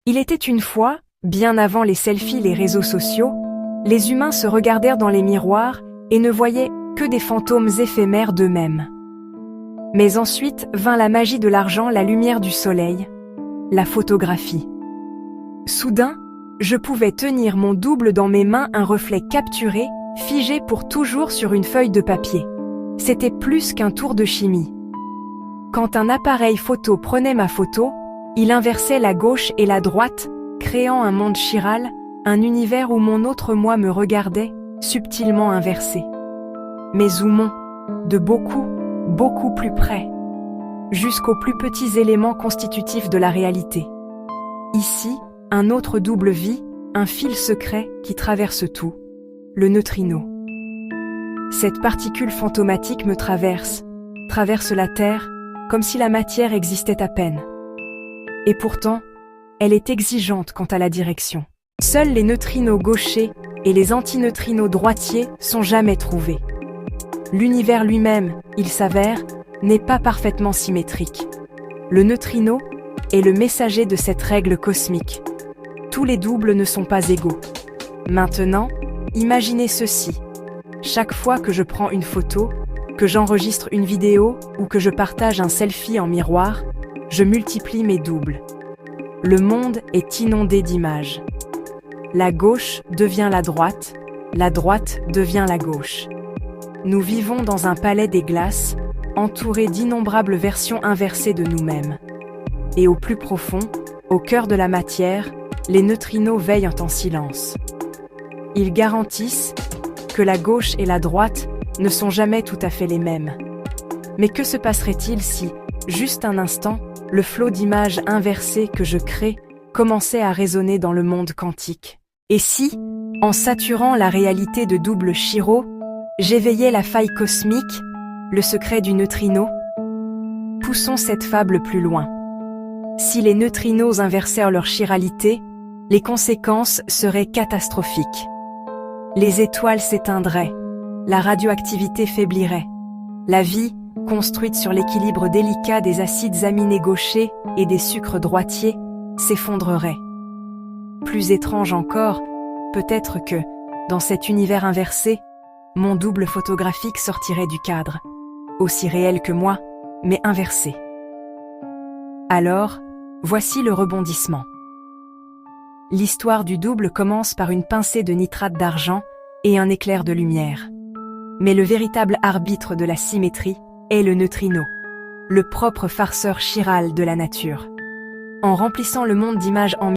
Il était une fois, bien avant les selfies et les réseaux sociaux, les humains se regardèrent dans les miroirs et ne voyaient que des fantômes éphémères d'eux-mêmes. Mais ensuite vint la magie de l'argent, la lumière du soleil, la photographie. Soudain, je pouvais tenir mon double dans mes mains, un reflet capturé, figé pour toujours sur une feuille de papier. C'était plus qu'un tour de chimie. Quand un appareil photo prenait ma photo, il inversait la gauche et la droite, créant un monde chiral, un univers où mon autre moi me regardait, subtilement inversé. Mais zoomons, de beaucoup, beaucoup plus près, jusqu'aux plus petits éléments constitutifs de la réalité. Ici, un autre double vit, un fil secret qui traverse tout, le neutrino. Cette particule fantomatique me traverse la Terre, comme si la matière existait à peine. Et pourtant, elle est exigeante quant à la direction. Seuls les neutrinos gauchers et les antineutrinos droitiers sont jamais trouvés. L'univers lui-même, il s'avère, n'est pas parfaitement symétrique. Le neutrino est le messager de cette règle cosmique. Tous les doubles ne sont pas égaux. Maintenant, imaginez ceci. Chaque fois que je prends une photo, que j'enregistre une vidéo ou que je partage un selfie en miroir, je multiplie mes doubles. Le monde est inondé d'images. La gauche devient la droite devient la gauche. Nous vivons dans un palais des glaces, entouré d'innombrables versions inversées de nous-mêmes. Et au plus profond, au cœur de la matière, les neutrinos veillent en silence. Ils garantissent que la gauche et la droite ne sont jamais tout à fait les mêmes. Mais que se passerait-il si, juste un instant, le flot d'images inversées que je crée commençait à résonner dans le monde quantique? Et si, en saturant la réalité de double chiro, j'éveillais la faille cosmique, le secret du neutrino? Poussons cette fable plus loin. Si les neutrinos inversèrent leur chiralité, les conséquences seraient catastrophiques. Les étoiles s'éteindraient, la radioactivité faiblirait, la vie, construite sur l'équilibre délicat des acides aminés gauchers et des sucres droitiers, s'effondrerait. Plus étrange encore, peut-être que, dans cet univers inversé, mon double photographique sortirait du cadre, aussi réel que moi, mais inversé. Alors, voici le rebondissement. L'histoire du double commence par une pincée de nitrate d'argent et un éclair de lumière. Mais le véritable arbitre de la symétrie est le neutrino, le propre farceur chiral de la nature. En remplissant le monde d'images en